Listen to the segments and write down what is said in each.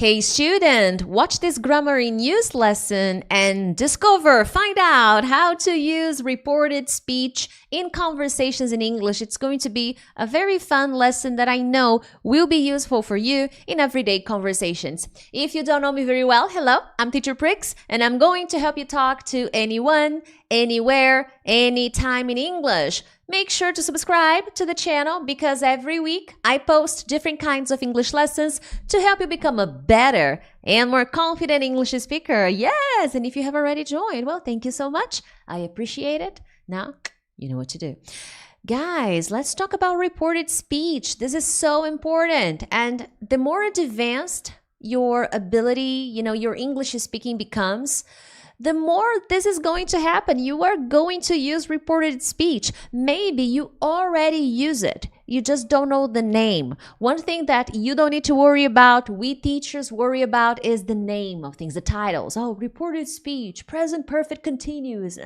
Hey student, watch this grammar in use lesson and find out how to use reported speech in conversations in English. It's going to be a very fun lesson that I know will be useful for you in everyday conversations. If you don't know me very well, hello, I'm Teacher Prix, and I'm going to help you talk to anyone, anywhere, anytime in English. Make sure to subscribe to the channel because every week I post different kinds of English lessons to help you become a better and more confident English speaker. Yes, and if you have already joined, well, thank you so much. I appreciate it. Now, you know what to do. Guys, let's talk about reported speech. This is so important. And the more advanced your ability, your English speaking becomes, the more this is going to happen. You are going to use reported speech. Maybe you already use it. You just don't know the name. One thing that you don't need to worry about, we teachers worry about, is the name of things, the titles. Oh, reported speech, present perfect continuous.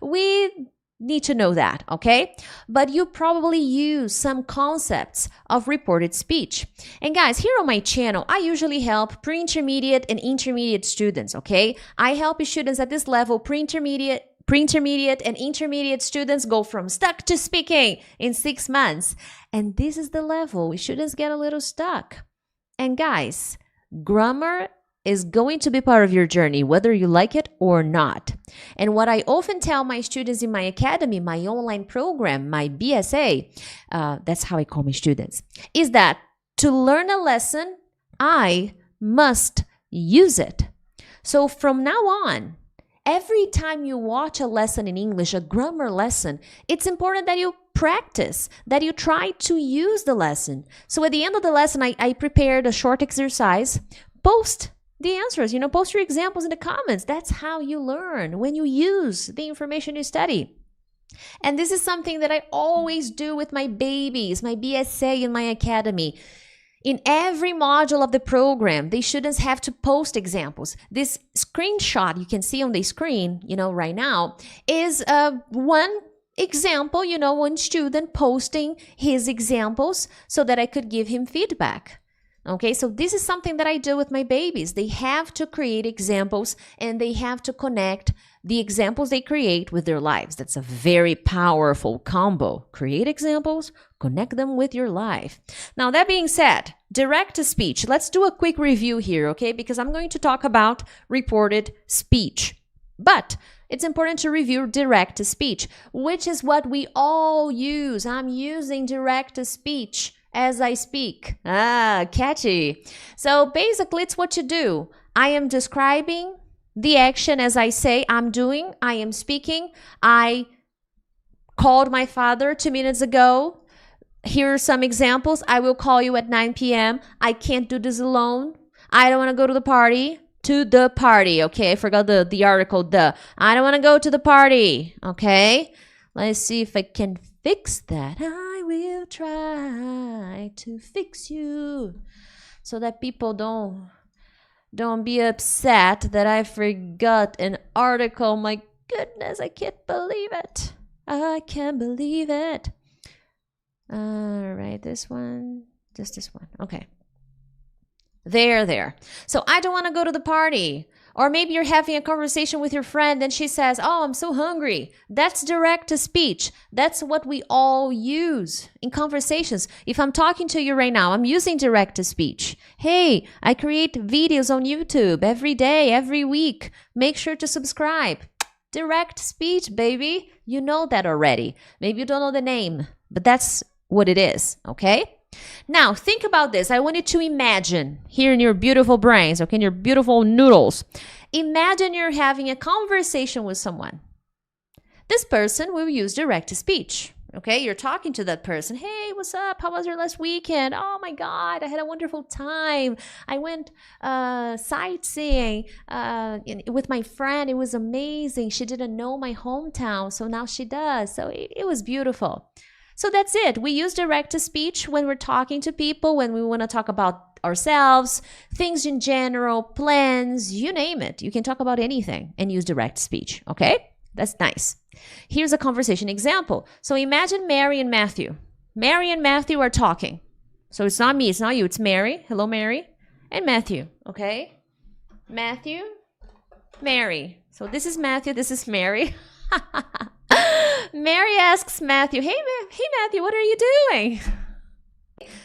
We need to know that, okay? But you probably use some concepts of reported speech. And guys, here on my channel, I usually help pre-intermediate and intermediate students, okay? I help students at this level, pre-intermediate and intermediate students go from stuck to speaking in 6 months. And this is the level students get a little stuck. And guys, grammar is going to be part of your journey, whether you like it or not. And what I often tell my students in my academy, my online program, my BSA, that's how I call my students, is that to learn a lesson, I must use it. So from now on, every time you watch a lesson in English, a grammar lesson, it's important that you practice, that you try to use the lesson. So at the end of the lesson, I prepared a short exercise. Post the answers, post your examples in the comments. That's how you learn, when you use the information you study. And this is something that I always do with my babies, my BSA in my academy. In every module of the program, the students have to post examples. This screenshot you can see on the screen, right now, is one example, one student posting his examples so that I could give him feedback. Okay, so this is something that I do with my babies. They have to create examples and they have to connect the examples they create with their lives. That's a very powerful combo. Create examples, connect them with your life. Now, that being said, direct to speech. Let's do a quick review here, okay? Because I'm going to talk about reported speech. But it's important to review direct to speech, which is what we all use. I'm using direct to speech as I speak. Catchy. So basically, it's what you do. I am describing the action as I say. I'm doing. I am speaking. I called my father 2 minutes ago. Here are some examples. I will call you at 9 p.m. I can't do this alone. I don't want to go to the party. To the party. Okay, I forgot the article, the. I don't want to go to the party. Okay, let's see if I can fix that. I will try to fix you so that people don't be upset that I forgot an article. My goodness, I can't believe it. I can't believe it. All right, this one, just this one. Okay. There. So I don't want to go to the party. Or maybe you're having a conversation with your friend and she says, oh, I'm so hungry. That's direct to speech. That's what we all use in conversations. If I'm talking to you right now, I'm using direct to speech. Hey, I create videos on YouTube every day, every week. Make sure to subscribe. Direct speech, baby. You know that already. Maybe you don't know the name, but that's what it is, okay? Now, think about this. I want you to imagine here in your beautiful brains, okay, in your beautiful noodles. Imagine you're having a conversation with someone. This person will use direct to speech, okay? You're talking to that person. Hey, what's up? How was your last weekend? Oh my God, I had a wonderful time. I went sightseeing with my friend. It was amazing. She didn't know my hometown, so now she does. So it was beautiful. So that's it. We use direct to speech when we're talking to people, when we want to talk about ourselves, things in general, plans, you name it. You can talk about anything and use direct speech, okay? That's nice. Here's a conversation example. So imagine Mary and Matthew. Mary and Matthew are talking. So it's not me, it's not you, it's Mary. Hello, Mary. and Matthew, okay? Matthew, Mary. So this is Matthew, this is Mary. Mary asks Matthew, hey Matthew, what are you doing?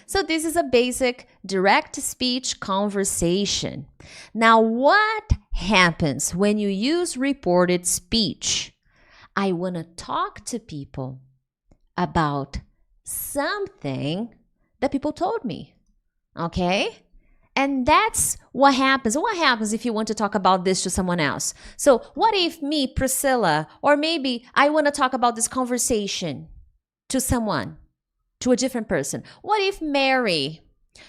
So this is a basic direct speech conversation. Now, what happens when you use reported speech? I want to talk to people about something that people told me, okay? And that's what happens. What happens if you want to talk about this to someone else? So what if me, Priscilla, or maybe I want to talk about this conversation to someone, to a different person? What if Mary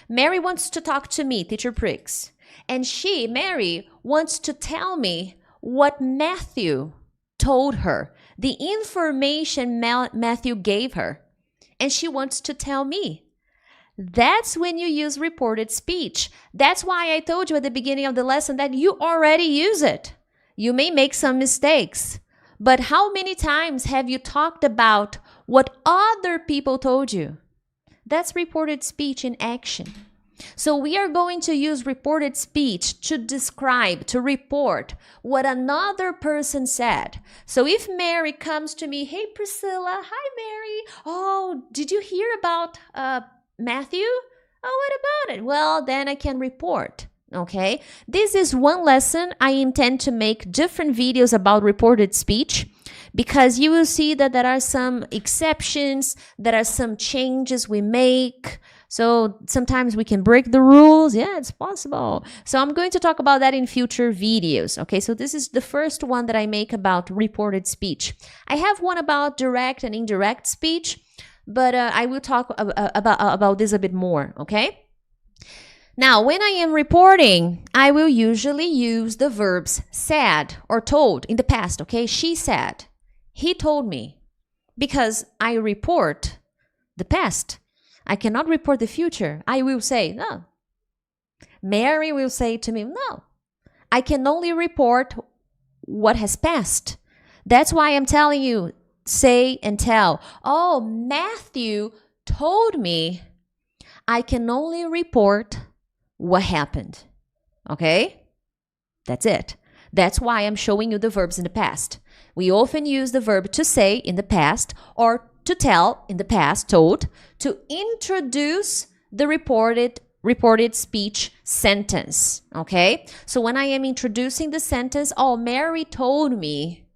wants to talk to me, Teacher Prix, and Mary, wants to tell me what Matthew told her, the information Matthew gave her, and she wants to tell me. That's when you use reported speech. That's why I told you at the beginning of the lesson that you already use it. You may make some mistakes, but how many times have you talked about what other people told you? That's reported speech in action. So we are going to use reported speech to describe, to report what another person said. So if Mary comes to me, hey Priscilla, hi Mary, oh, did you hear about Matthew? Oh, what about it? Well, then I can report. Okay, this is one lesson. I intend to make different videos about reported speech because you will see that there are some exceptions, there are some changes we make. So sometimes we can break the rules. Yeah, it's possible. So I'm going to talk about that in future videos. Okay, so this is the first one that I make about reported speech. I have one about direct and indirect speech, but I will talk about this a bit more, okay? Now, when I am reporting, I will usually use the verbs said or told in the past, okay? She said, he told me, because I report the past. I cannot report the future. I will say, no. Mary will say to me, no. I can only report what has passed. That's why I'm telling you, say and tell. Oh, Matthew told me. I can only report what happened. Okay? That's it. That's why I'm showing you the verbs in the past. We often use the verb to say in the past or to tell in the past, told, to introduce the reported speech sentence. Okay? So when I am introducing the sentence, oh, Mary told me,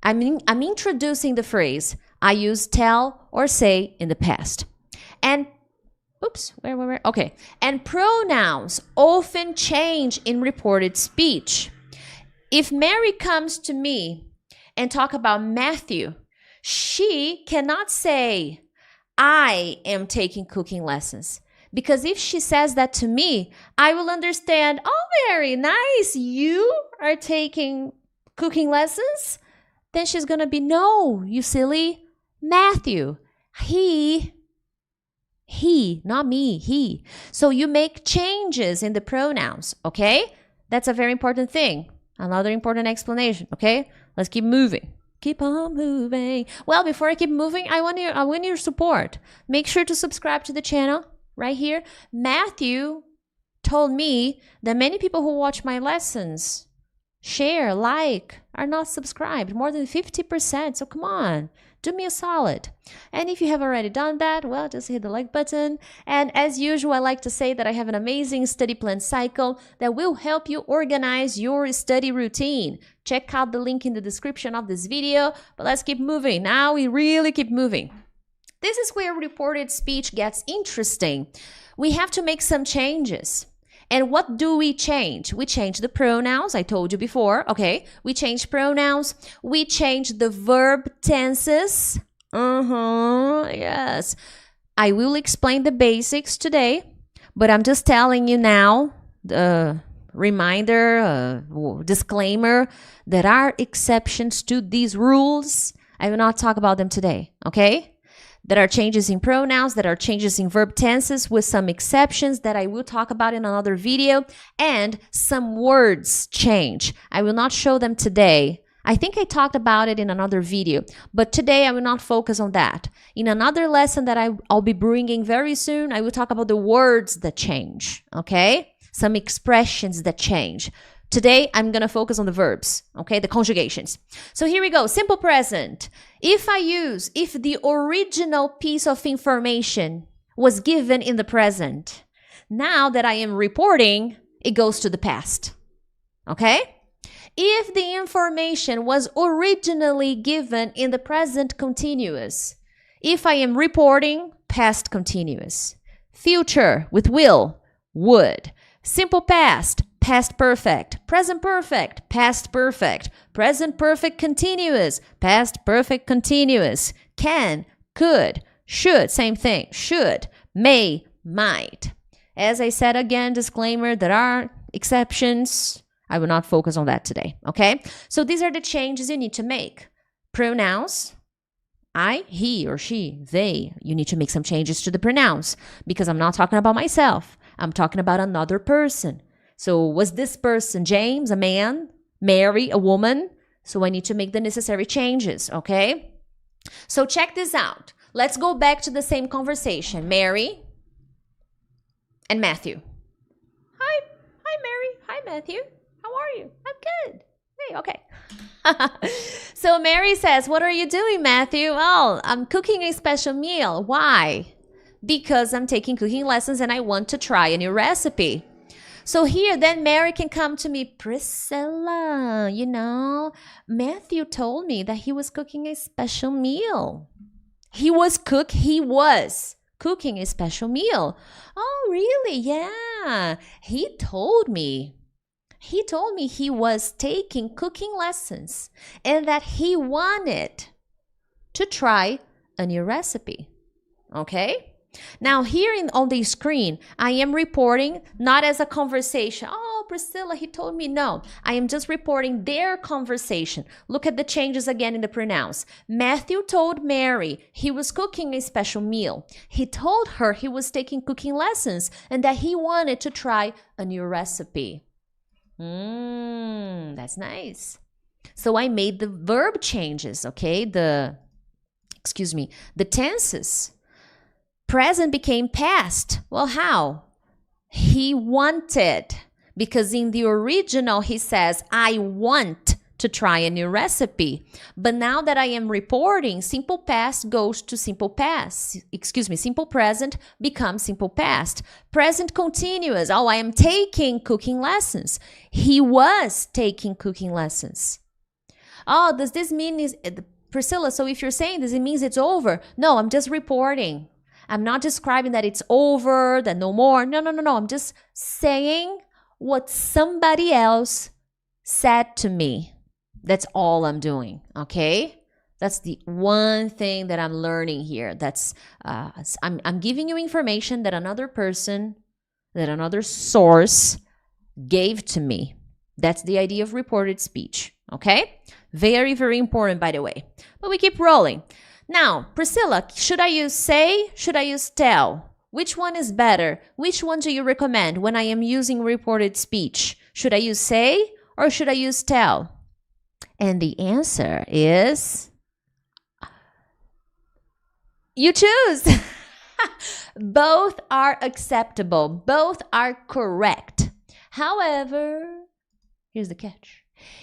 I'm introducing the phrase. I use tell or say in the past. And oops, where? Okay. And pronouns often change in reported speech. If Mary comes to me and talk about Matthew, she cannot say, I am taking cooking lessons. Because if she says that to me, I will understand, oh, Mary, nice, you are taking cooking lessons? Then she's going to be, no, you silly, Matthew, he, not me, he. So you make changes in the pronouns, okay? That's a very important thing. Another important explanation, okay? Let's keep moving. Keep on moving. Well, before I keep moving, I want your support. Make sure to subscribe to the channel right here. Matthew told me that many people who watch my lessons, share, like, are not subscribed. More than 50%. So come on, do me a solid. And if you have already done that, well, just hit the like button. And as usual, I like to say that I have an amazing study plan cycle that will help you organize your study routine. Check out the link in the description of this video. But let's keep moving. Now we really keep moving. This is where reported speech gets interesting. We have to make some changes. And what do we change? We change the pronouns, I told you before, okay? We change pronouns. We change the verb tenses. Yes. I will explain the basics today, but I'm just telling you now, reminder, disclaimer, there are exceptions to these rules. I will not talk about them today, okay? There are changes in pronouns, there are changes in verb tenses with some exceptions that I will talk about in another video, and some words change. I will not show them today. I think I talked about it in another video, but today I will not focus on that. In another lesson that I'll be bringing very soon, I will talk about the words that change, okay? some expressions that change. Today, I'm going to focus on the verbs, okay, the conjugations. So here we go, simple present. If the original piece of information was given in the present, now that I am reporting, it goes to the past, okay? If the information was originally given in the present continuous, if I am reporting, past continuous. Future with will, would. Simple past, past perfect. Present perfect, past perfect. Present perfect continuous, past perfect continuous. Can, could, should, same thing. Should, may, might. As I said again, disclaimer, there are exceptions. I will not focus on that today, okay? So these are the changes you need to make. Pronouns, I, he or she, they. You need to make some changes to the pronouns because I'm not talking about myself. I'm talking about another person. So was this person James, a man? Mary, a woman? So I need to make the necessary changes, okay? So check this out. Let's go back to the same conversation. Mary and Matthew. Hi, Mary. Hi, Matthew. How are you? I'm good. Hey, okay. So Mary says, what are you doing, Matthew? Oh, I'm cooking a special meal. Why? Because I'm taking cooking lessons and I want to try a new recipe. So here, then Mary can come to me, Priscilla, Matthew told me that he was cooking a special meal. He was cooking a special meal. Oh, really? Yeah. He told me he was taking cooking lessons and that he wanted to try a new recipe. Okay? Now here on the screen, I am reporting not as a conversation. Oh, Priscilla, he told me no. I am just reporting their conversation. Look at the changes again in the pronouns. Matthew told Mary he was cooking a special meal. He told her he was taking cooking lessons and that he wanted to try a new recipe. That's nice. So I made the verb changes, okay? The tenses. Present became past. Well, how? He wanted, because in the original he says, I want to try a new recipe. But now that I am reporting, simple past goes to simple past. Simple present becomes simple past. Present continuous. Oh, I am taking cooking lessons. He was taking cooking lessons. Oh, does this mean Priscilla, so if you're saying this, it means it's over? No, I'm just reporting. I'm not describing that it's over, that no more. No. I'm just saying what somebody else said to me. That's all I'm doing, okay? That's the one thing that I'm learning here. That's I'm giving you information that another person, that another source gave to me. That's the idea of reported speech, okay? Very, very important, by the way. But we keep rolling. Now, Priscilla, should I use say? Should I use tell? Which one is better? Which one do you recommend when I am using reported speech? Should I use say or should I use tell? And the answer is you choose. Both are acceptable. Both are correct. However, here's the catch.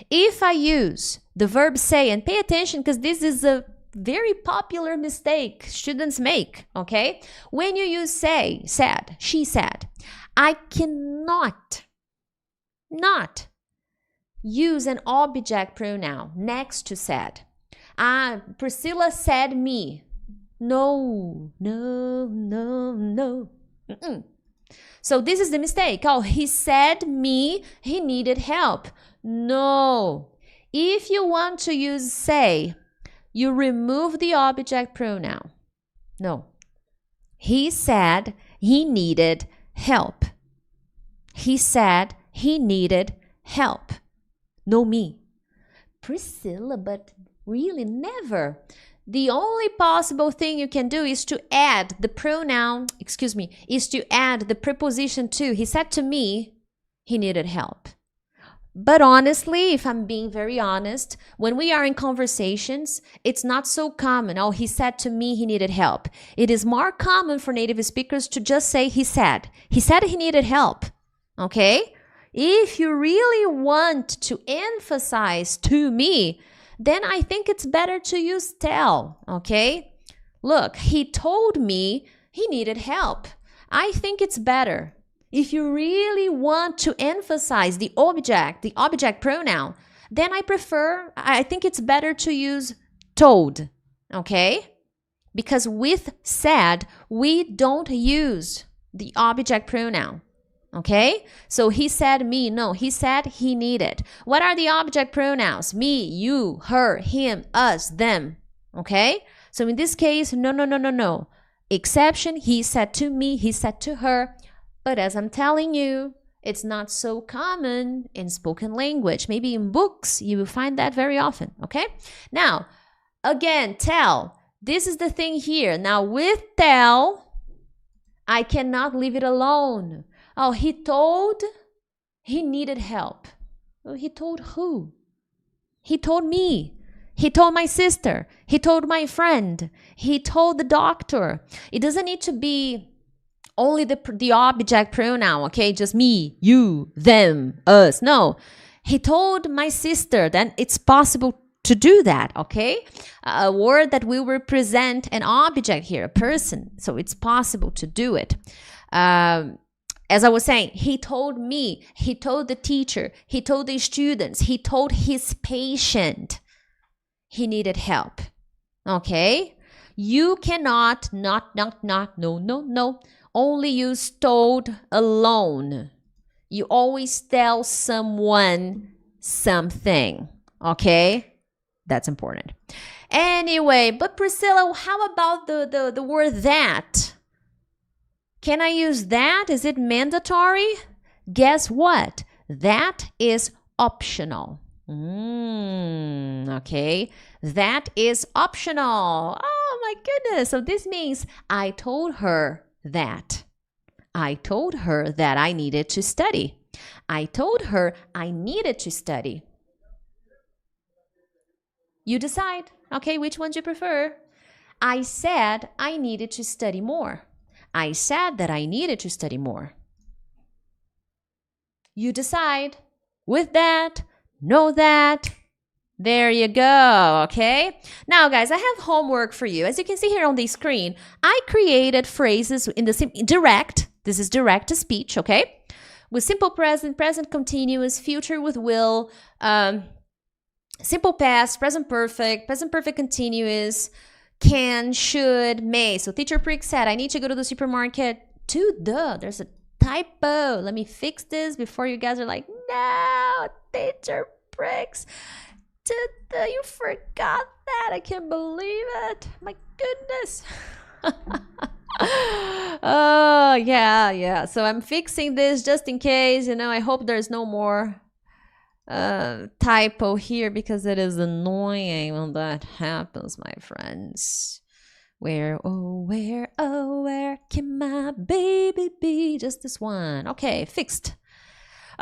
If I use the verb say, and pay attention because this is a very popular mistake students make, okay? When you use say, said, she said, I cannot use an object pronoun next to said. Priscilla said me. No. So this is the mistake. Oh, he said me, he needed help. No. If you want to use say, you remove the object pronoun. No. He said he needed help. He said he needed help. No me. Priscilla, but really never. The only possible thing you can do is to add the pronoun, is to add the preposition to. He said to me he needed help. But honestly, if I'm being very honest, when we are in conversations, it's not so common. Oh, he said to me he needed help. It is more common for native speakers to just say he said. He said he needed help. Okay? If you really want to emphasize to me, then I think it's better to use tell. Okay? Look, he told me he needed help. I think it's better. If you really want to emphasize the object pronoun, then I think it's better to use told. Okay? Because with said, we don't use the object pronoun. Okay? So he said me. No, he said he needed. What are the object pronouns? Me, you, her, him, us, them. Okay? So in this case, no. Exception, he said to me, he said to her. But as I'm telling you, it's not so common in spoken language. Maybe in books, you will find that very often. Okay? Now, again, tell. This is the thing here. Now, with tell, I cannot leave it alone. Oh, he told he needed help. Well, he told who? He told me. He told my sister. He told my friend. He told the doctor. It doesn't need to be only the object pronoun, okay? Just me, you, them, us. No. He told my sister. Then it's possible to do that, okay? A word that will represent an object here, a person. So it's possible to do it. As I was saying, he told me, he told the teacher, he told the students, he told his patient he needed help. Okay? You cannot, no. Only use told alone. You always tell someone something. Okay? That's important. Anyway, but Priscilla, how about the word that? Can I use that? Is it mandatory? Guess what? That is optional. Okay. That is optional. Oh my goodness. So this means I told her that. I told her that I needed to study. I told her I needed to study. You decide. Okay, which one do you prefer? I said I needed to study more. I said that I needed to study more. You decide. With that, know that. There you go, okay? Now, guys, I have homework for you. As you can see here on the screen, I created phrases in the direct. This is direct to speech, okay? With simple present, present continuous, future with will, simple past, present perfect continuous, can, should, may. So teacher Prix said, I need to go to the supermarket. There's a typo. Let me fix this before you guys are like, no, teacher Prix. You forgot that. I can't believe it. My goodness. Oh, yeah. So I'm fixing this just in case, I hope there's no more typo here because it is annoying when that happens, my friends. Where can my baby be? Just this one. Okay, fixed.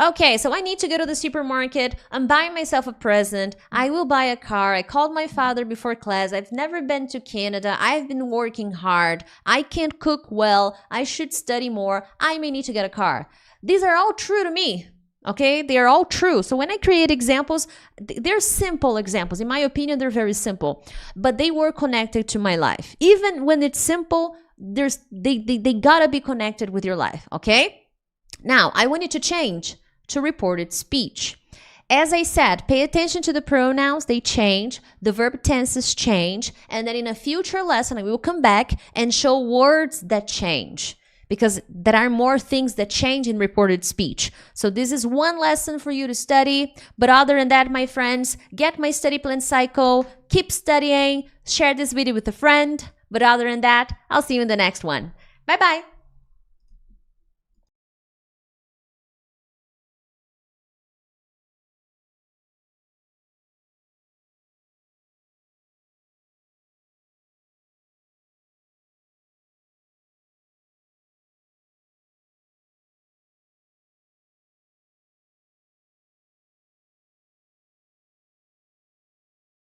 Okay, so I need to go to the supermarket. I'm buying myself a present. I will buy a car. I called my father before class. I've never been to Canada. I've been working hard. I can't cook well. I should study more. I may need to get a car. These are all true to me. Okay, they are all true. So when I create examples, they're simple examples. In my opinion, they're very simple, but they were connected to my life. Even when it's simple, they gotta be connected with your life. Okay. Now I want you to change to reported speech. As I said, pay attention to the pronouns. They change. The verb tenses change. And then in a future lesson, I will come back and show words that change, because there are more things that change in reported speech. So this is one lesson for you to study. But other than that, my friends, get my study plan cycle, keep studying, share this video with a friend. But other than that, I'll see you in the next one. Bye-bye.